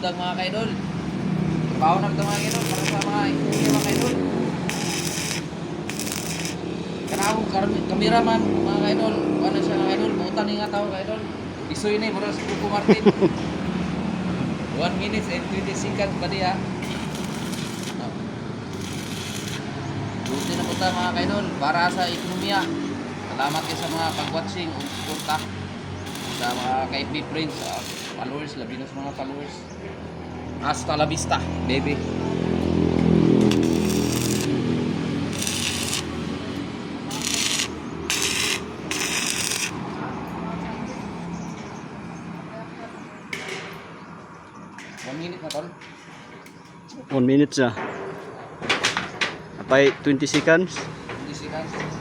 butang mga kaidol. Trabaho na ito mga kaidol para sa mga ekonomiya mga kaidol. Kanawang kameraman mga kaidol. Ano siya mga kaidol? Butan nga tao kaidol. Isoy na mura sa Coco Martin. 1 minute and 20 seconds pa diya. Buti na punta mga kaidol para sa ekonomiya. Salamat kayo sa mga pag-watching o suporta sa mga ka-FB friends, followers, labi na sa mga followers. Hasta la vista, baby. One minute na tol. 1 minute siya. Apay 20 seconds. 20 seconds.